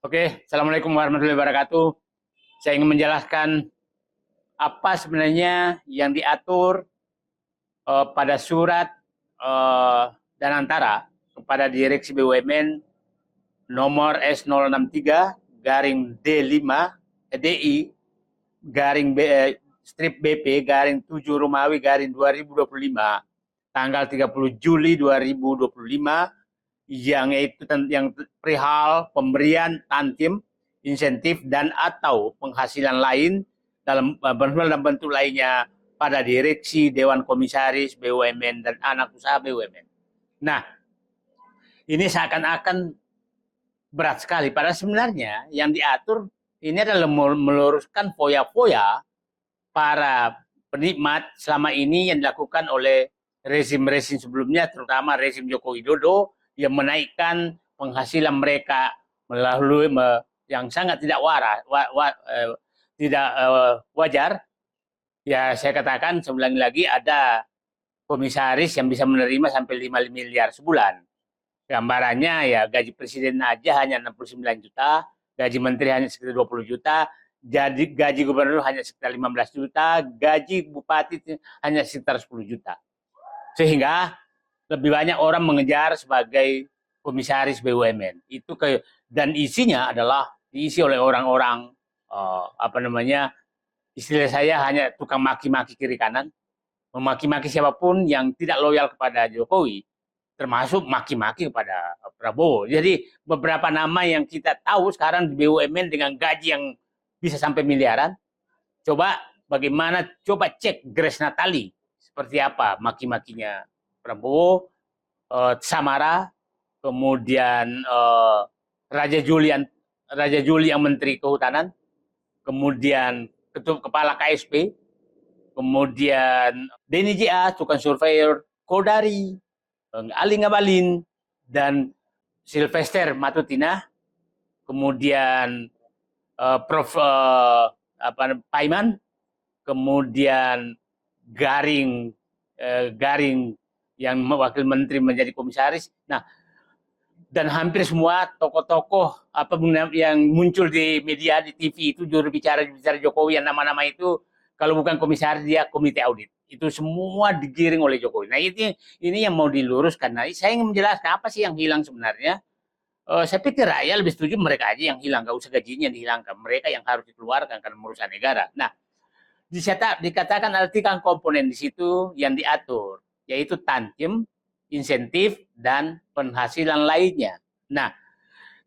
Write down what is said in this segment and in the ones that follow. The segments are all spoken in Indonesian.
Oke, Assalamualaikum warahmatullahi wabarakatuh. Saya ingin menjelaskan apa sebenarnya yang diatur pada surat eh, dan antara kepada Direksi BUMN nomor S063 garing D5 DI garing strip BP garing 7 Romawi garing 2025 tanggal 30 Juli 2025 yang perihal pemberian tantim, insentif dan atau penghasilan lain dalam bentuk lainnya pada direksi, dewan komisaris BUMN dan anak usaha BUMN. Nah, ini seakan-akan berat sekali. Padahal sebenarnya yang diatur ini adalah meluruskan foya-foya para penikmat selama ini yang dilakukan oleh rezim-rezim sebelumnya, terutama rezim Joko Widodo yang menaikkan penghasilan mereka melalui yang sangat tidak wajar. Ya saya katakan sebelum lagi ada komisaris yang bisa menerima sampai 5 miliar sebulan. Gambarannya ya gaji presiden aja hanya 69 juta, gaji menteri hanya sekitar 20 juta, jadi gaji gubernur hanya sekitar 15 juta, gaji bupati hanya sekitar 10 juta. Sehingga lebih banyak orang mengejar sebagai komisaris BUMN. Dan isinya adalah diisi oleh orang-orang istilah saya hanya tukang maki-maki kiri kanan, memaki-maki siapapun yang tidak loyal kepada Jokowi, termasuk maki-maki kepada Prabowo. Jadi beberapa nama yang kita tahu sekarang di BUMN dengan gaji yang bisa sampai miliaran. Coba cek Grace Natali seperti apa maki-makinya Prabowo, Samara, kemudian Raja Juli yang Menteri Kehutanan, kemudian Kepala KSP, kemudian Denny J.A. tukang surveyor, Kodari, Ali Ngabalin, dan Sylvester Matutina, kemudian Prof. Paiman, kemudian Garing yang wakil menteri menjadi komisaris. Nah, dan hampir semua tokoh-tokoh yang muncul di media, di TV itu juru bicara Jokowi yang nama-nama itu kalau bukan komisaris dia komite audit. Itu semua digiring oleh Jokowi. Nah, ini yang mau diluruskan. Nah, saya ingin menjelaskan apa sih yang hilang sebenarnya. Saya pikir rakyat lebih setuju mereka aja yang hilang, nggak usah gajinya dihilangkan. Mereka yang harus dikeluarkan karena merusak negara. Nah, dikatakan ada 3 komponen di situ yang diatur, yaitu tantim, insentif, dan penghasilan lainnya. Nah,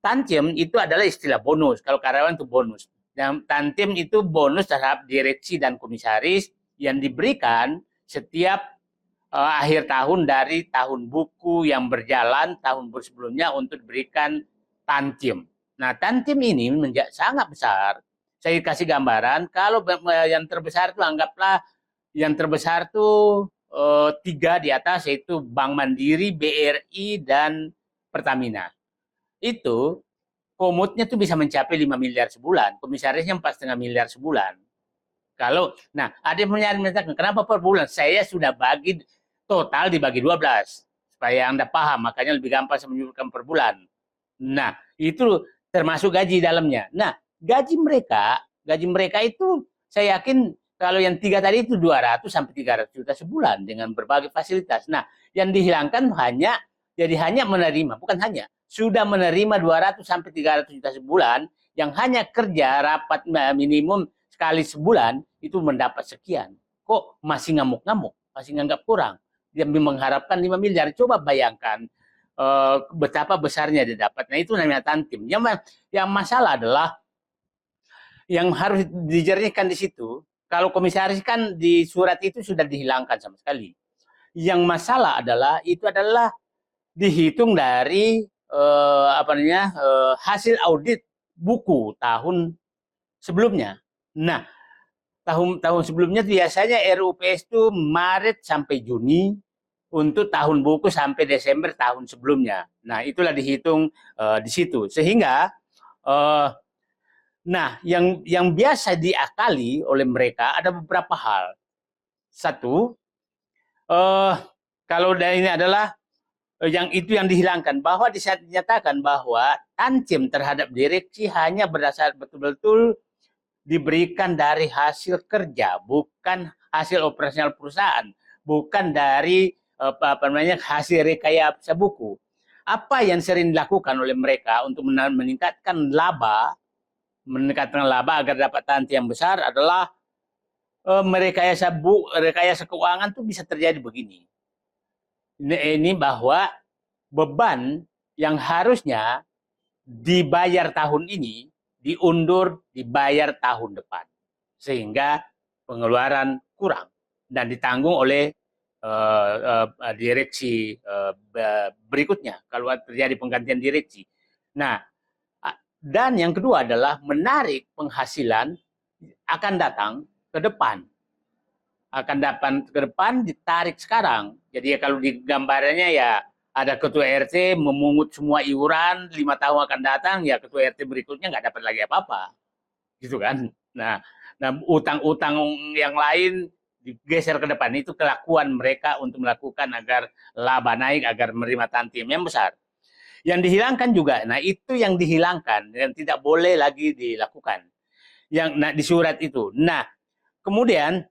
tantim itu adalah istilah bonus. Kalau karyawan itu bonus. Dan tantim itu bonus terhadap direksi dan komisaris yang diberikan setiap akhir tahun dari tahun buku yang berjalan tahun sebelumnya untuk diberikan tantim. Nah, tantim ini sangat besar. Saya kasih gambaran, kalau yang terbesar itu anggaplah yang terbesar itu 3 di atas, yaitu Bank Mandiri, BRI, dan Pertamina. Itu komutnya tuh bisa mencapai 5 miliar sebulan, komisarisnya 4,5 miliar sebulan. Nah, ada yang menyatakan, kenapa per bulan? Saya sudah bagi total dibagi 12 supaya Anda paham, makanya lebih gampang saya menyebutkan per bulan. Nah, itu termasuk gaji dalamnya. Nah, gaji mereka itu saya yakin kalau yang 3 tadi itu 200 sampai 300 juta sebulan dengan berbagai fasilitas. Nah, yang dihilangkan hanya menerima, bukan hanya, sudah menerima 200 sampai 300 juta sebulan yang hanya kerja rapat minimum sekali sebulan itu mendapat sekian. Kok masih ngamuk-ngamuk, masih nganggap kurang. Dia mengharapkan 5 miliar. Coba bayangkan betapa besarnya dia dapat. Nah, itu namanya tantim. Yang masalah adalah yang harus dijernihkan di situ. Kalau komisaris kan di surat itu sudah dihilangkan sama sekali. Yang masalah adalah itu adalah dihitung dari hasil audit buku tahun sebelumnya. Nah, tahun sebelumnya biasanya RUPS itu Maret sampai Juni, untuk tahun buku sampai Desember tahun sebelumnya. Nah, itulah dihitung di situ. Sehingga yang biasa diakali oleh mereka ada beberapa hal. Satu, kalau ini adalah yang itu yang dihilangkan, bahwa dinyatakan bahwa tantim terhadap direksi hanya berdasar betul-betul diberikan dari hasil kerja, bukan hasil operasional perusahaan, bukan dari apa namanya hasil rekayasa buku. Apa yang sering dilakukan oleh mereka untuk meningkatkan laba agar dapat tanti yang besar adalah rekayasa keuangan itu bisa terjadi begini. Ini bahwa beban yang harusnya dibayar tahun ini diundur dibayar tahun depan, sehingga pengeluaran kurang dan ditanggung oleh direksi berikutnya kalau terjadi penggantian direksi. Nah, dan yang kedua adalah menarik penghasilan akan datang ke depan. Akan datang ke depan ditarik sekarang. Jadi ya kalau di gambarannya ya ada ketua RT memungut semua iuran 5 tahun akan datang, ya ketua RT berikutnya nggak dapat lagi apa-apa, gitu kan? Nah, utang-utang yang lain digeser ke depan. Itu kelakuan mereka untuk melakukan agar laba naik, agar menerima tantim yang besar. Yang dihilangkan juga, nah itu yang dihilangkan dan tidak boleh lagi dilakukan. Yang di surat itu. Nah, kemudian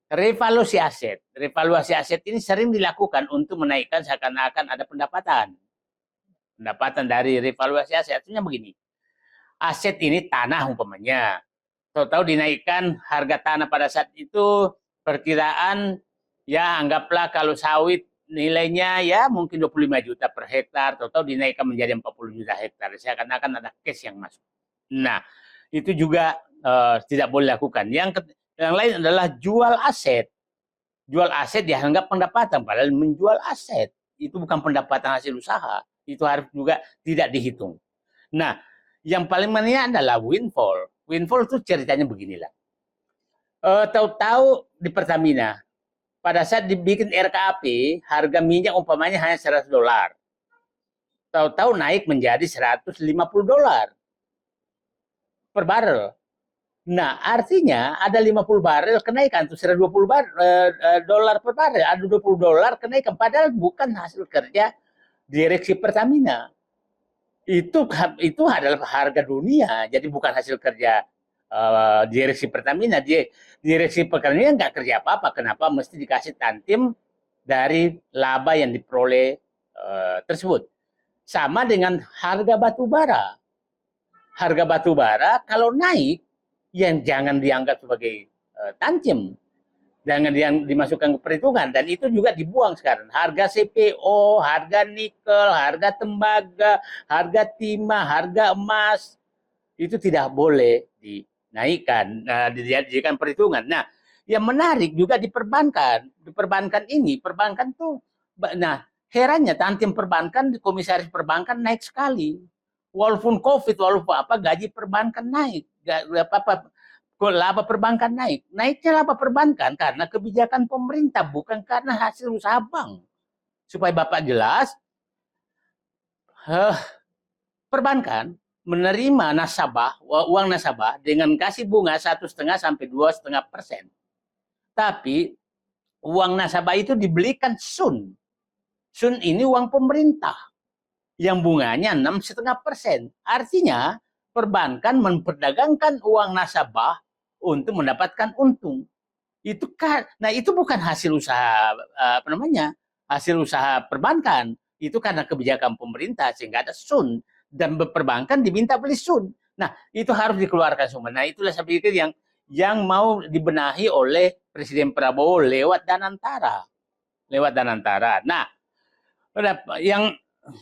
revaluasi aset. Revaluasi aset ini sering dilakukan untuk menaikkan seakan-akan ada pendapatan. Pendapatan dari revaluasi aset. Artinya begini, aset ini tanah umpamanya. Tahu-tahu dinaikkan harga tanah pada saat itu perkiraan ya anggaplah kalau sawit nilainya ya mungkin 25 juta per hektar, tahu-tahu dinaikkan menjadi 40 juta hektar. Seakan-akan ada cash yang masuk. Nah, itu juga tidak boleh lakukan. Yang lain adalah jual aset. Jual aset dianggap pendapatan, padahal menjual aset itu bukan pendapatan hasil usaha. Itu harus juga tidak dihitung. Nah, yang paling menarik adalah windfall. Windfall itu ceritanya beginilah. Tahu-tahu di Pertamina, pada saat dibikin RKAP, harga minyak umpamanya hanya $100. Tahu-tahu naik menjadi $150 per barrel. Nah, artinya ada 50 barrel kenaikan, itu $120 per barrel, ada $20 kenaikan, padahal bukan hasil kerja direksi Pertamina. Itu adalah harga dunia, jadi bukan hasil kerja direksi Pertamina. Direksi Pertamina nggak kerja apa-apa, kenapa mesti dikasih tantim dari laba yang diperoleh tersebut. Sama dengan harga batu bara. Harga batu bara kalau naik, yang jangan dianggap sebagai tantim, jangan dimasukkan ke perhitungan, dan itu juga dibuang sekarang. Harga CPO, harga nikel, harga tembaga, harga timah, harga emas, itu tidak boleh dinaikkan, dijadikan perhitungan. Nah, yang menarik juga di perbankan. Di perbankan ini, perbankan tuh, nah herannya tantim perbankan, komisaris perbankan naik sekali. Walaupun COVID, walaupun apa, gaji perbankan naik. Laba perbankan naik. Naiknya laba perbankan karena kebijakan pemerintah, bukan karena hasil usaha bank. Supaya Bapak jelas, perbankan menerima nasabah, uang nasabah dengan kasih bunga 1,5 sampai 2,5%. Tapi uang nasabah itu dibelikan sun. Sun ini uang pemerintah yang bunganya 6,5%. Artinya perbankan memperdagangkan uang nasabah untuk mendapatkan untung. Nah itu bukan hasil usaha hasil usaha perbankan. Itu karena kebijakan pemerintah sehingga ada sun, dan perbankan diminta beli sun. Nah itu harus dikeluarkan semua. Nah itulah saya pikir yang mau dibenahi oleh Presiden Prabowo lewat Danantara. Nah, yang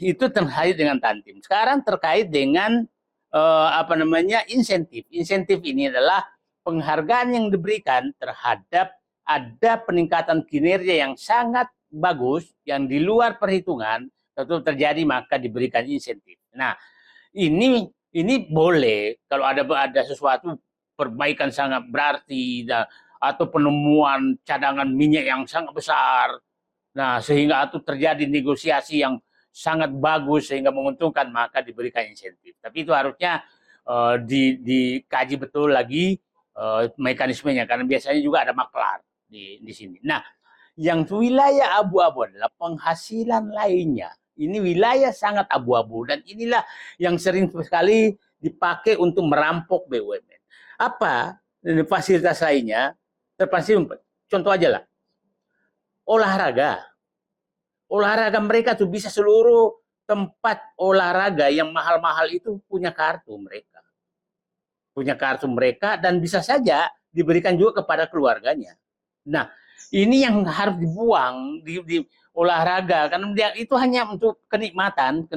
itu terkait dengan tantim. Sekarang terkait dengan insentif. Insentif ini adalah penghargaan yang diberikan terhadap ada peningkatan kinerja yang sangat bagus, yang di luar perhitungan, tentu terjadi maka diberikan insentif. Nah, ini boleh kalau ada sesuatu perbaikan sangat berarti atau penemuan cadangan minyak yang sangat besar. Nah, sehingga itu terjadi negosiasi yang sangat bagus sehingga menguntungkan, maka diberikan insentif. Tapi itu harusnya dikaji betul lagi mekanismenya, karena biasanya juga ada maklar di sini. Nah, Yang wilayah abu-abu adalah penghasilan lainnya. Ini wilayah sangat abu-abu dan inilah yang sering sekali dipakai untuk merampok BUMN. Apa fasilitas lainnya? Terpasti contoh aja lah. Olahraga. Olahraga mereka tuh bisa seluruh tempat olahraga yang mahal-mahal itu punya kartu mereka. Punya kartu mereka dan bisa saja diberikan juga kepada keluarganya. Nah, ini yang harus dibuang di olahraga karena dia itu hanya untuk kenikmatan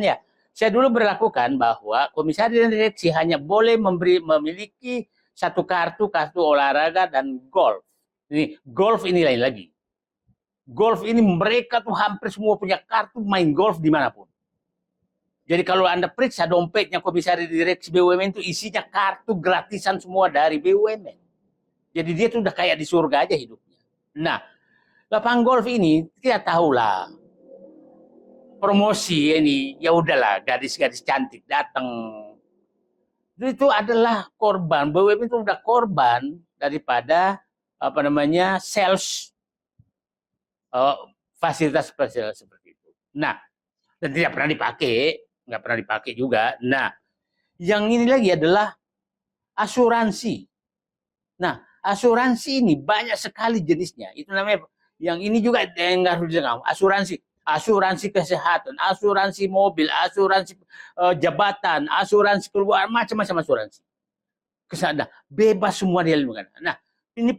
ya. Saya dulu berlakukan bahwa komisaris dan direksi hanya boleh memiliki satu kartu olahraga dan golf. Ini golf ini lain lagi. Golf ini mereka tuh hampir semua punya kartu main golf dimanapun. Jadi kalau Anda periksa dompetnya komisaris direksi BUMN itu isinya kartu gratisan semua dari BUMN. Jadi dia tuh udah kayak di surga aja hidupnya. Nah, lapangan golf ini kita tahulah promosi ini ya udahlah gadis-gadis cantik datang. Itu adalah korban BUMN itu udah korban daripada apa namanya sales fasilitas seperti itu. Nah, dan tidak pernah dipakai, nggak pernah dipakai juga. Nah, yang ini lagi adalah asuransi. Nah, asuransi ini banyak sekali jenisnya. Itu namanya yang ini juga yang harus didengar. Asuransi kesehatan, asuransi mobil, asuransi jabatan, asuransi keluarga, macam-macam asuransi. Kesana bebas semua dia lakukan. Nah, ini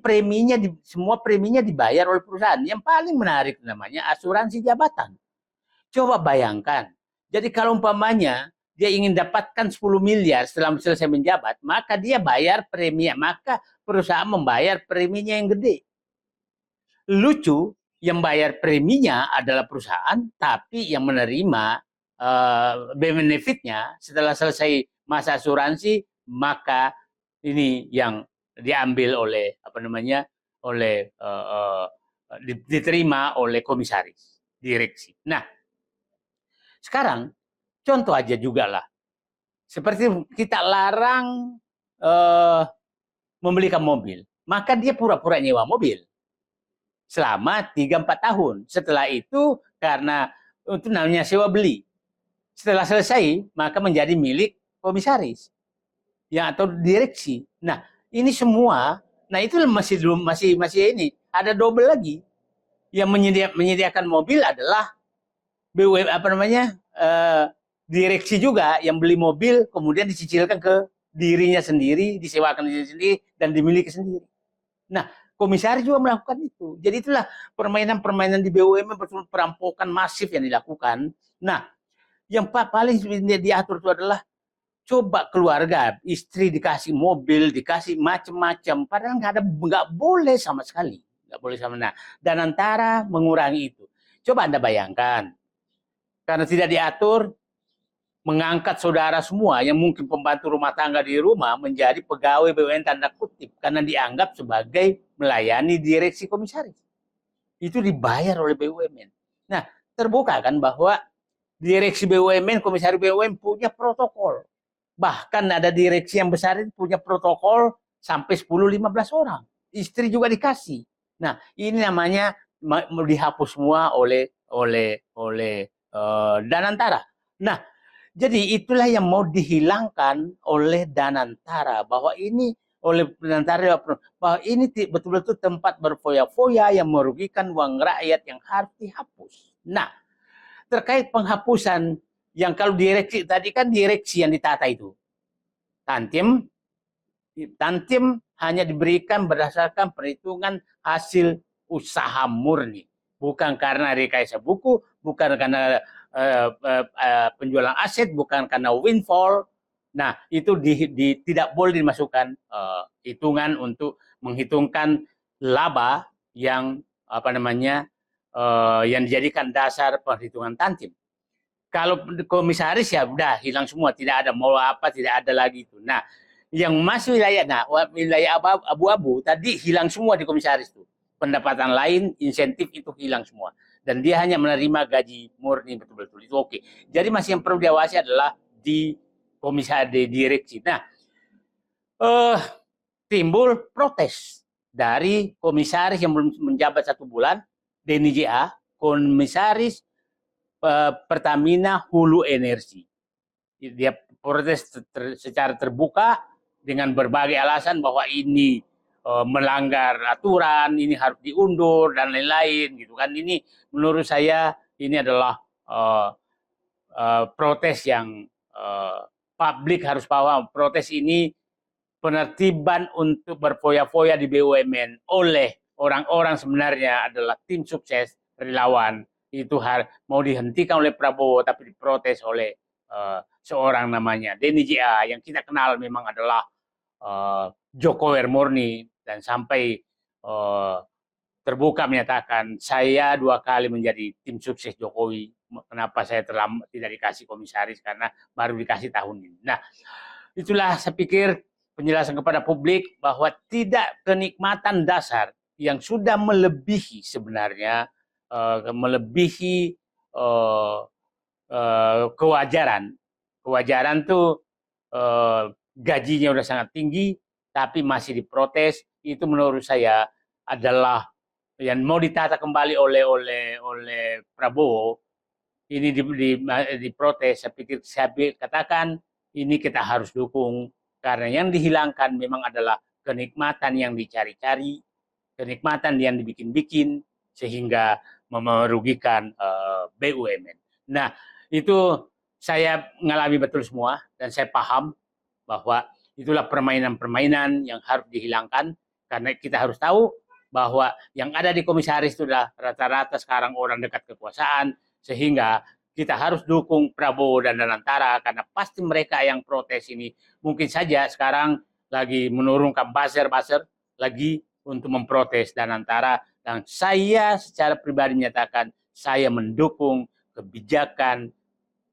semua preminya dibayar oleh perusahaan. Yang paling menarik namanya asuransi jabatan. Coba bayangkan. Jadi kalau umpamanya dia ingin dapatkan 10 miliar setelah selesai menjabat, maka dia bayar premi, maka perusahaan membayar preminya yang gede. Lucu, yang bayar preminya adalah perusahaan, tapi yang menerima benefitnya setelah selesai masa asuransi, maka ini yang diambil oleh apa namanya, oleh diterima oleh komisaris direksi. Nah, sekarang contoh aja juga lah, seperti kita larang membelikan mobil, maka dia pura-pura nyewa mobil selama 3-4 tahun. Setelah itu karena itu namanya sewa beli. Setelah selesai maka menjadi milik komisaris yang atau direksi. Nah, ini semua, nah itu masih ini ada double lagi. Yang menyediakan mobil adalah BUMN apa namanya? Direksi juga yang beli mobil kemudian dicicilkan ke dirinya sendiri, disewakan diri sendiri dan dimiliki sendiri. Nah, komisaris juga melakukan itu. Jadi itulah permainan-permainan di BUMN, perampokan masif yang dilakukan. Nah, yang paling diatur itu adalah coba keluarga, istri dikasih mobil, dikasih macam-macam, padahal nggak boleh sama sekali, nggak boleh sama. Nah, dan antara mengurangi itu, coba Anda bayangkan, karena tidak diatur, mengangkat saudara semua yang mungkin pembantu rumah tangga di rumah menjadi pegawai BUMN tanda kutip karena dianggap sebagai melayani direksi komisaris. Itu dibayar oleh BUMN. Nah, terbuka kan bahwa direksi BUMN, komisaris BUMN punya protokol. Bahkan ada direksi yang besar itu punya protokol sampai 10-15 orang. Istri juga dikasih. Nah, ini namanya dihapus semua oleh Danantara. Nah, jadi itulah yang mau dihilangkan oleh Danantara, bahwa ini oleh Danantara bahwa ini betul-betul tempat berfoya-foya yang merugikan uang rakyat yang harus dihapus. Nah, terkait penghapusan yang kalau direksi tadi kan direksi yang ditata itu. Tantim hanya diberikan berdasarkan perhitungan hasil usaha murni, bukan karena rekayasa buku, bukan karena penjualan aset, bukan karena windfall. Nah, itu tidak boleh dimasukkan hitungan untuk menghitungkan laba yang apa namanya yang dijadikan dasar perhitungan tantim. Kalau komisaris ya udah hilang semua, tidak ada mau apa, tidak ada lagi itu. Nah, yang masih wilayah abu-abu tadi hilang semua di komisaris itu. Pendapatan lain, insentif itu hilang semua. Dan dia hanya menerima gaji murni betul-betul. Itu oke. Jadi masih yang perlu diawasi adalah di komisaris, di direksi. Nah, timbul protes. dari komisaris yang belum menjabat 1 bulan, Denny JA, komisaris Pertamina Hulu Energi. Dia protes secara terbuka dengan berbagai alasan bahwa ini melanggar aturan, ini harus diundur dan lain-lain gitu kan. Ini menurut saya ini adalah protes yang publik harus paham. Protes ini penertiban untuk berfoya-foya di BUMN oleh orang-orang sebenarnya adalah tim sukses relawan itu mau dihentikan oleh Prabowo tapi diprotes oleh seorang namanya Denny JA yang kita kenal memang adalah Jokowi murni dan sampai terbuka menyatakan saya 2 kali menjadi tim sukses Jokowi. Kenapa saya tidak dikasih komisaris karena baru dikasih tahun ini. Nah, itulah saya pikir penjelasan kepada publik bahwa tidak kenikmatan dasar yang sudah melebihi sebenarnya melebihi kewajaran. Kewajaran tuh gajinya udah sangat tinggi tapi masih diprotes, itu menurut saya adalah yang mau ditata kembali oleh Prabowo. Ini diprotes. Saya katakan ini kita harus dukung karena yang dihilangkan memang adalah kenikmatan yang dicari-cari, kenikmatan yang dibikin-bikin sehingga merugikan BUMN. Nah, itu saya mengalami betul semua dan saya paham bahwa itulah permainan-permainan yang harus dihilangkan karena kita harus tahu bahwa yang ada di komisaris itu adalah rata-rata sekarang orang dekat kekuasaan sehingga kita harus dukung Prabowo dan Danantara karena pasti mereka yang protes ini mungkin saja sekarang lagi menurunkan buzzer lagi untuk memprotes Danantara dan saya secara pribadi menyatakan saya mendukung kebijakan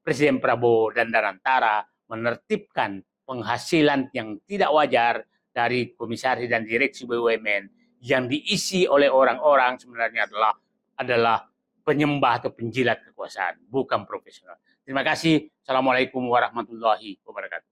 Presiden Prabowo dan Danantara menertibkan penghasilan yang tidak wajar dari komisaris dan direksi BUMN yang diisi oleh orang-orang sebenarnya adalah penyembah atau penjilat kekuasaan, bukan profesional. Terima kasih. Assalamualaikum warahmatullahi wabarakatuh.